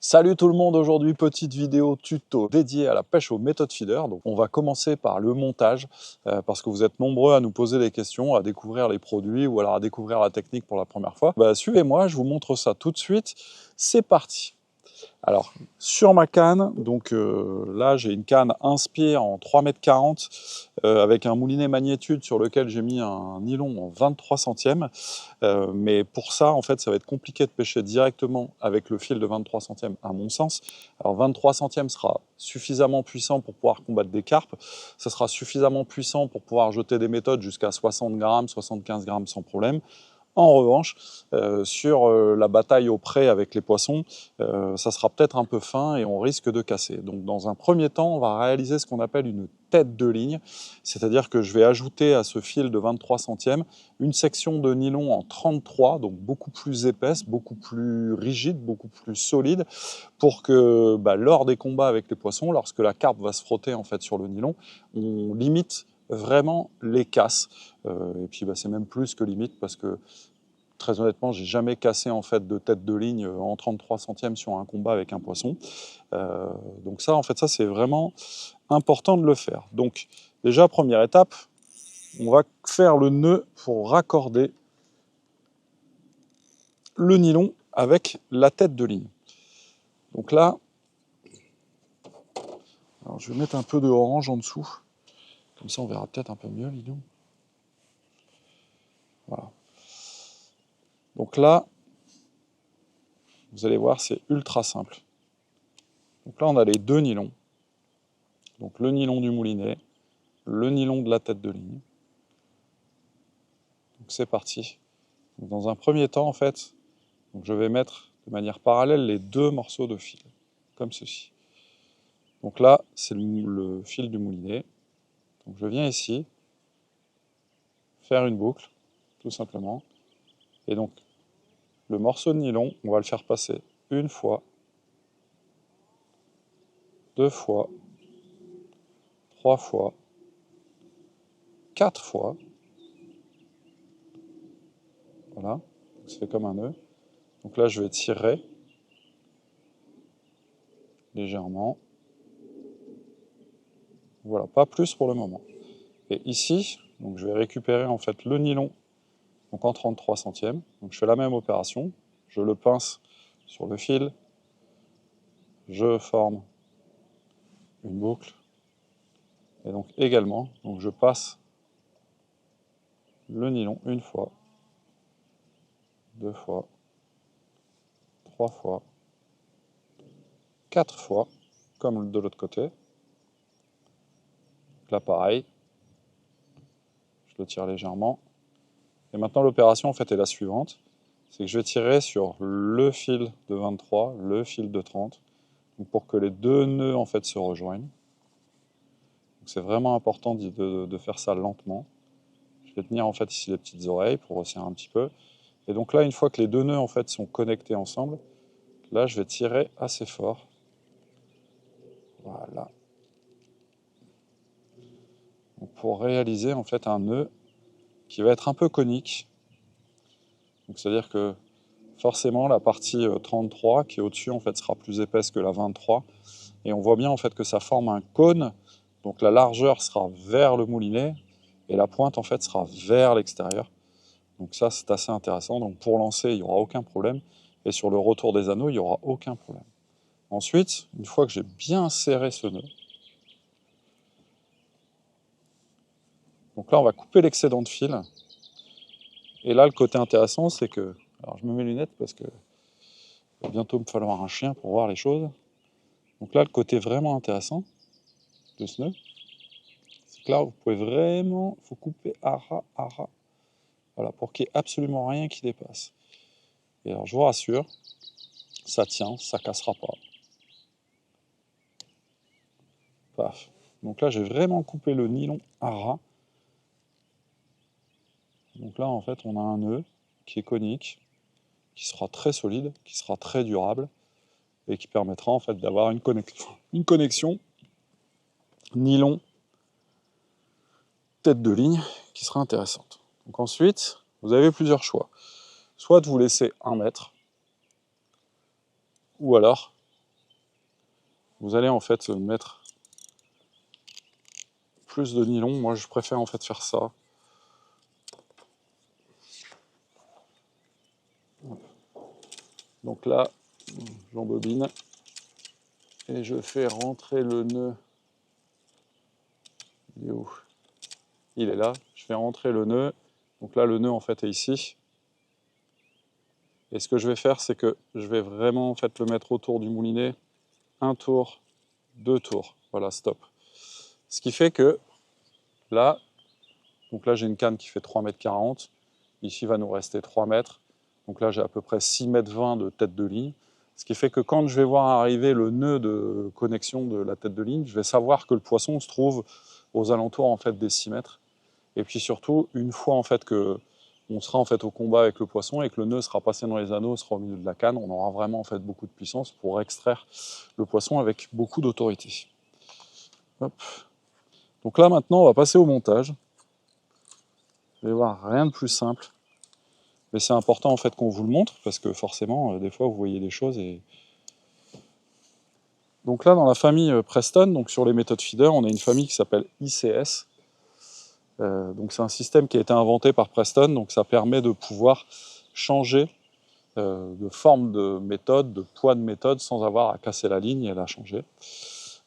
Salut tout le monde, aujourd'hui petite vidéo tuto dédiée à la pêche au méthode feeder. Donc on va commencer par le montage parce que vous êtes nombreux à nous poser des questions, à découvrir les produits ou alors à découvrir la technique pour la première fois. Suivez-moi, je vous montre ça tout de suite. C'est parti. Alors, sur ma canne, donc là j'ai une canne Inspire en 3,40 m avec un moulinet magnitude sur lequel j'ai mis un nylon en 23 centièmes. Mais pour ça, en fait, ça va être compliqué de pêcher directement avec le fil de 23 centièmes à mon sens. Alors 23 centièmes sera suffisamment puissant pour pouvoir combattre des carpes. Ça sera suffisamment puissant pour pouvoir jeter des méthodes jusqu'à 60 grammes, 75 grammes sans problème. En revanche, sur la bataille au près avec les poissons, ça sera peut-être un peu fin et on risque de casser. Donc dans un premier temps, on va réaliser ce qu'on appelle une tête de ligne, c'est-à-dire que je vais ajouter à ce fil de 23 centièmes une section de nylon en 33, donc beaucoup plus épaisse, beaucoup plus rigide, beaucoup plus solide, pour que lors des combats avec les poissons, lorsque la carpe va se frotter en fait sur le nylon, on limite vraiment les casses. Et puis c'est même plus que limite parce que très honnêtement, j'ai jamais cassé en fait de tête de ligne en 33 centièmes sur un combat avec un poisson. Donc ça, en fait, ça c'est vraiment important de le faire. Donc déjà, première étape, on va faire le nœud pour raccorder le nylon avec la tête de ligne. Donc là, alors je vais mettre un peu de orange en dessous, comme ça on verra peut-être un peu mieux le nylon. Voilà. Donc là, vous allez voir, c'est ultra simple. Donc là, on a les deux nylons. Donc le nylon du moulinet, le nylon de la tête de ligne. Donc c'est parti. Donc dans un premier temps, en fait, donc je vais mettre de manière parallèle les deux morceaux de fil, comme ceci. Donc là, c'est le fil du moulinet. Donc je viens ici, faire une boucle, tout simplement. Et donc, le morceau de nylon, on va le faire passer une fois, deux fois, trois fois, quatre fois. Voilà, ça fait comme un nœud. Donc là, je vais tirer légèrement. Voilà, pas plus pour le moment. Et ici, donc je vais récupérer en fait le nylon donc en 33 centièmes. Donc je fais la même opération, je le pince sur le fil, je forme une boucle, et donc également, donc je passe le nylon une fois, deux fois, trois fois, quatre fois, comme de l'autre côté. Là pareil, je le tire légèrement. Et maintenant l'opération en fait est la suivante, c'est que je vais tirer sur le fil de 23, le fil de 30, donc pour que les deux nœuds en fait se rejoignent. C'est vraiment important de faire ça lentement. Je vais tenir en fait ici les petites oreilles pour resserrer un petit peu. Et donc là, une fois que les deux nœuds en fait sont connectés ensemble, là je vais tirer assez fort. Voilà. Donc pour réaliser en fait un nœud qui va être un peu conique. Donc c'est-à-dire que forcément la partie 33 qui est au-dessus en fait sera plus épaisse que la 23. Et on voit bien en fait que ça forme un cône. Donc la largeur sera vers le moulinet et la pointe en fait sera vers l'extérieur. Donc ça c'est assez intéressant. Donc pour lancer il n'y aura aucun problème et sur le retour des anneaux il n'y aura aucun problème. Ensuite, une fois que j'ai bien serré ce nœud, donc là on va couper l'excédent de fil. Et là le côté intéressant c'est que, alors je me mets les lunettes parce que il va bientôt me falloir un chien pour voir les choses. Donc là le côté vraiment intéressant de ce nœud, c'est que là vous pouvez vraiment, faut couper à ras, voilà, pour qu'il n'y ait absolument rien qui dépasse. Et alors je vous rassure, ça tient, ça cassera pas. Paf. Donc là j'ai vraiment coupé le nylon à ras. Donc là en fait on a un nœud qui est conique, qui sera très solide, qui sera très durable et qui permettra en fait d'avoir une connexion nylon tête de ligne qui sera intéressante. Donc ensuite, vous avez plusieurs choix. Soit de vous laisser 1 mètre, ou alors vous allez en fait mettre plus de nylon. Moi, je préfère en fait faire ça. Donc là, j'embobine et je fais rentrer le nœud. Il est où? Il est là. Je fais rentrer le nœud. Donc là, le nœud en fait est ici. Et ce que je vais faire, c'est que je vais vraiment en fait le mettre autour du moulinet. Un tour, deux tours. Voilà, stop. Ce qui fait que là, donc là j'ai une canne qui fait 3,40 m. Ici, il va nous rester 3 mètres. Donc là, j'ai à peu près 6,20 m de tête de ligne. Ce qui fait que quand je vais voir arriver le nœud de connexion de la tête de ligne, je vais savoir que le poisson se trouve aux alentours en fait des 6 mètres. Et puis surtout, une fois en fait que on sera en fait au combat avec le poisson et que le nœud sera passé dans les anneaux, sera au milieu de la canne, on aura vraiment en fait beaucoup de puissance pour extraire le poisson avec beaucoup d'autorité. Hop. Donc là maintenant, on va passer au montage. Vous allez voir, rien de plus simple. Mais c'est important en fait qu'on vous le montre parce que forcément, des fois, vous voyez des choses et... Donc là, dans la famille Preston, donc sur les méthodes feeder, on a une famille qui s'appelle ICS. Donc c'est un système qui a été inventé par Preston, donc ça permet de pouvoir changer de forme de méthode, de poids de méthode, sans avoir à casser la ligne et la changer.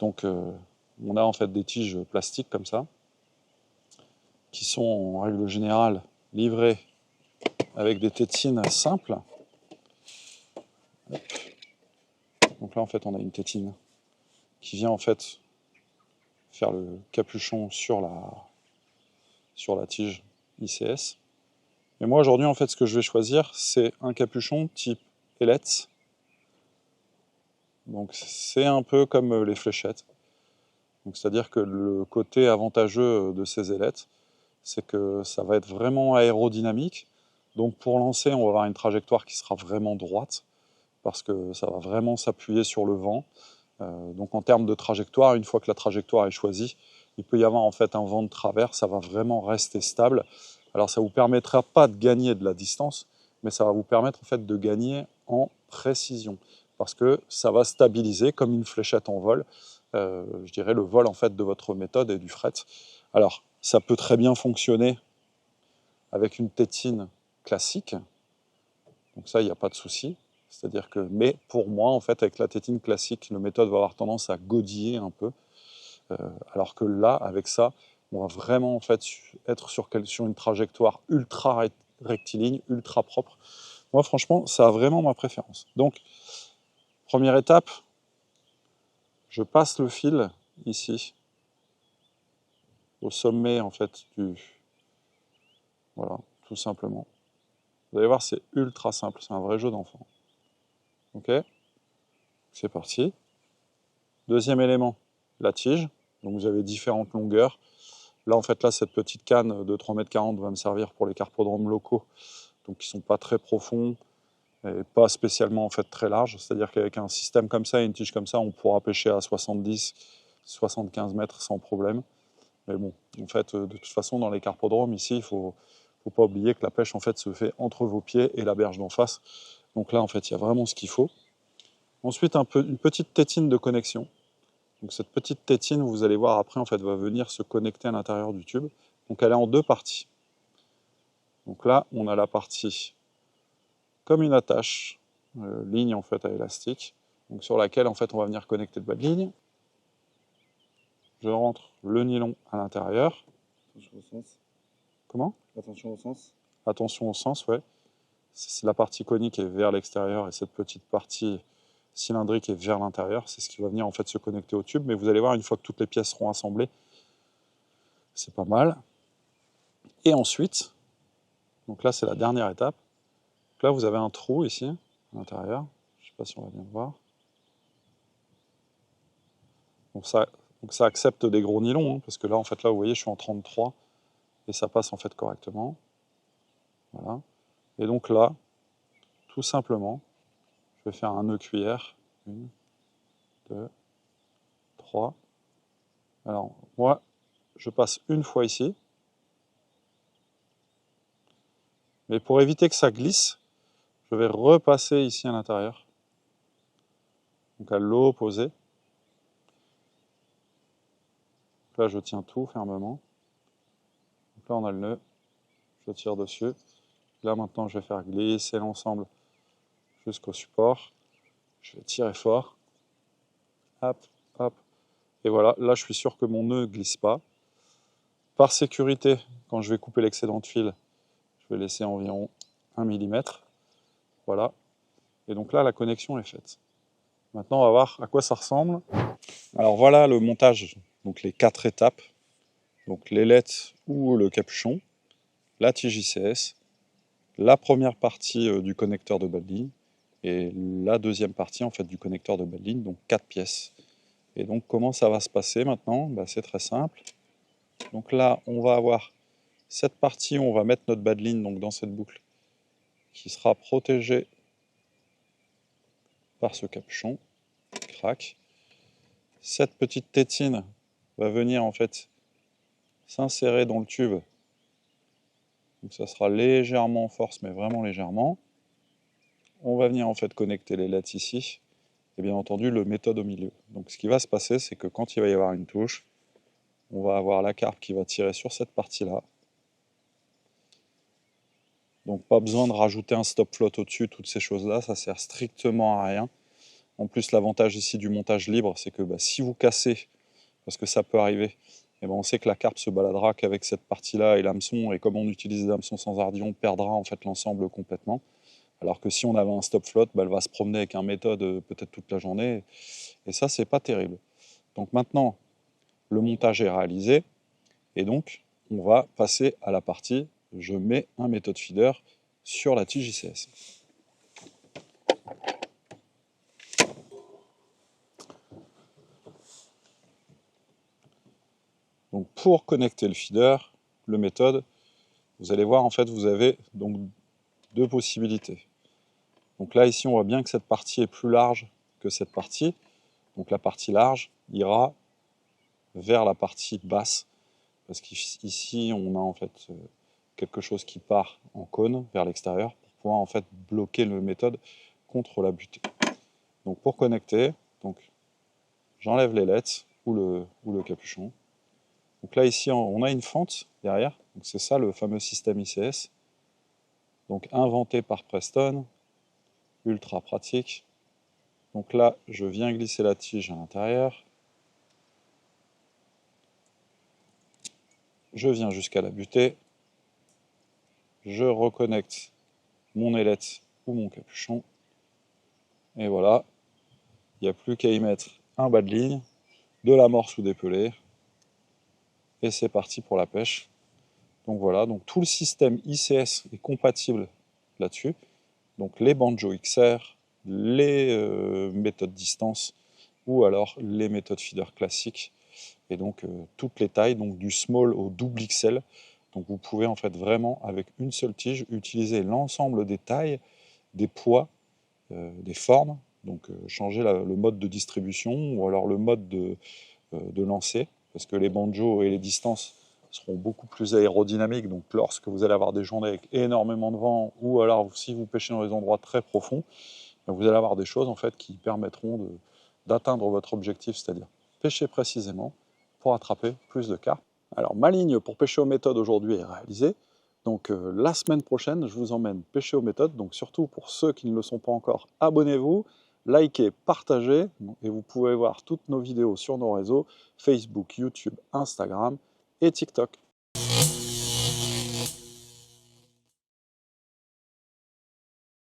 Donc on a en fait des tiges plastiques comme ça, qui sont en règle générale livrées avec des tétines simples. Donc là en fait on a une tétine qui vient en fait faire le capuchon sur la tige ICS. Et moi aujourd'hui en fait ce que je vais choisir c'est un capuchon type Elletz. Donc c'est un peu comme les fléchettes. Donc c'est-à-dire que le côté avantageux de ces ailettes, c'est que ça va être vraiment aérodynamique. Donc pour lancer, on va avoir une trajectoire qui sera vraiment droite, parce que ça va vraiment s'appuyer sur le vent. Donc en termes de trajectoire, une fois que la trajectoire est choisie, il peut y avoir en fait un vent de travers, ça va vraiment rester stable. Alors ça ne vous permettra pas de gagner de la distance, mais ça va vous permettre en fait de gagner en précision, parce que ça va stabiliser comme une fléchette en vol, je dirais le vol en fait de votre méthode et du fret. Alors ça peut très bien fonctionner avec une tétine classique, donc ça il n'y a pas de souci. C'est-à-dire que, mais pour moi, en fait, avec la tétine classique, le méthode va avoir tendance à godiller un peu, alors que là, avec ça, on va vraiment en fait être sur une trajectoire ultra rectiligne, ultra propre. Moi, franchement, ça a vraiment ma préférence. Donc, première étape, je passe le fil ici, au sommet en fait voilà, tout simplement. Vous allez voir, c'est ultra simple, c'est un vrai jeu d'enfant. Ok, c'est parti. Deuxième élément, la tige. Donc vous avez différentes longueurs. Là, en fait, là, cette petite canne de 3,40 m va me servir pour les carpodromes locaux, donc qui ne sont pas très profonds et pas spécialement en fait très larges. C'est-à-dire qu'avec un système comme ça et une tige comme ça, on pourra pêcher à 70, 75 mètres sans problème. Mais bon, en fait, de toute façon, dans les carpodromes, ici, il ne faut pas oublier que la pêche, en fait, se fait entre vos pieds et la berge d'en face. Donc là, en fait, il y a vraiment ce qu'il faut. Ensuite, une petite tétine de connexion. Donc cette petite tétine, vous allez voir après, en fait, va venir se connecter à l'intérieur du tube. Donc elle est en deux parties. Donc là, on a la partie comme une attache, ligne en fait à élastique, donc sur laquelle en fait on va venir connecter le bas de ligne. Je rentre le nylon à l'intérieur. Attention au sens. Comment? Attention au sens. Attention au sens, ouais. C'est la partie conique est vers l'extérieur et cette petite partie cylindrique est vers l'intérieur. C'est ce qui va venir en fait se connecter au tube. Mais vous allez voir, une fois que toutes les pièces seront assemblées, c'est pas mal. Et ensuite, donc là c'est la dernière étape. Donc là vous avez un trou ici à l'intérieur. Je ne sais pas si on va bien le voir. Donc ça accepte des gros nylons, hein, parce que là en fait là vous voyez je suis en 33 et ça passe en fait correctement. Voilà. Et donc là, tout simplement, je vais faire un nœud cuillère. 1, 2, 3. Alors moi, je passe une fois ici. Mais pour éviter que ça glisse, je vais repasser ici à l'intérieur. Donc à l'opposé. Là, je tiens tout fermement. Donc là, on a le nœud. Je tire dessus. Là, maintenant, je vais faire glisser l'ensemble jusqu'au support. Je vais tirer fort. Hop, hop. Et voilà, là, je suis sûr que mon nœud ne glisse pas. Par sécurité, quand je vais couper l'excédent de fil, je vais laisser environ 1 mm. Voilà. Et donc là, la connexion est faite. Maintenant, on va voir à quoi ça ressemble. Alors voilà le montage, donc les 4 étapes. Donc l'ailette ou le capuchon, la tige ICS, la première partie du connecteur de bas de ligne et la deuxième partie en fait du connecteur de bas de ligne, donc 4 pièces. Et donc comment ça va se passer maintenant? C'est très simple. Donc là, on va avoir cette partie où on va mettre notre bas de ligne donc dans cette boucle qui sera protégée par ce capuchon. Crac. Cette petite tétine va venir en fait s'insérer dans le tube. Donc ça sera légèrement en force, mais vraiment légèrement. On va venir en fait connecter les LED ici, et bien entendu le méthode au milieu. Donc ce qui va se passer, c'est que quand il va y avoir une touche, on va avoir la carpe qui va tirer sur cette partie-là. Donc pas besoin de rajouter un stop float au-dessus, toutes ces choses-là, ça sert strictement à rien. En plus, l'avantage ici du montage libre, c'est que si vous cassez, parce que ça peut arriver, on sait que la carpe se baladera qu'avec cette partie-là et l'hameçon, et comme on utilise des hameçons sans ardillon, on perdra en fait l'ensemble complètement. Alors que si on avait un stop float, elle va se promener avec un méthode peut-être toute la journée, et ça, c'est pas terrible. Donc maintenant, le montage est réalisé, et donc on va passer à la partie, je mets un méthode feeder sur la tige ICS. Donc pour connecter le feeder, le méthode, vous allez voir en fait vous avez donc 2 possibilités. Donc là ici on voit bien que cette partie est plus large que cette partie. Donc la partie large ira vers la partie basse parce qu'ici on a en fait quelque chose qui part en cône vers l'extérieur pour pouvoir en fait bloquer le méthode contre la butée. Donc pour connecter, j'enlève les LED ou le capuchon. Donc là ici on a une fente derrière, donc c'est ça le fameux système ICS, donc inventé par Preston, ultra pratique. Donc là je viens glisser la tige à l'intérieur, je viens jusqu'à la butée, je reconnecte mon ailette ou mon capuchon, et voilà, il n'y a plus qu'à y mettre un bas de ligne, de l'amorce ou des pelés, et c'est parti pour la pêche. Donc voilà, donc tout le système ICS est compatible là-dessus. Donc les Banjo XR, les méthodes distance ou alors les méthodes feeder classiques. Et donc toutes les tailles, donc du small au double XL. Donc vous pouvez en fait vraiment avec une seule tige utiliser l'ensemble des tailles, des poids, des formes. Donc changer le mode de distribution ou alors le mode de lancer. Parce que les banjos et les distances seront beaucoup plus aérodynamiques, donc lorsque vous allez avoir des journées avec énormément de vent, ou alors si vous pêchez dans des endroits très profonds, vous allez avoir des choses en fait qui permettront d'atteindre votre objectif, c'est-à-dire pêcher précisément pour attraper plus de carpes. Alors ma ligne pour pêcher aux méthodes aujourd'hui est réalisée, donc la semaine prochaine je vous emmène pêcher aux méthodes, donc surtout pour ceux qui ne le sont pas encore, abonnez-vous, likez, partagez, et vous pouvez voir toutes nos vidéos sur nos réseaux, Facebook, YouTube, Instagram et TikTok.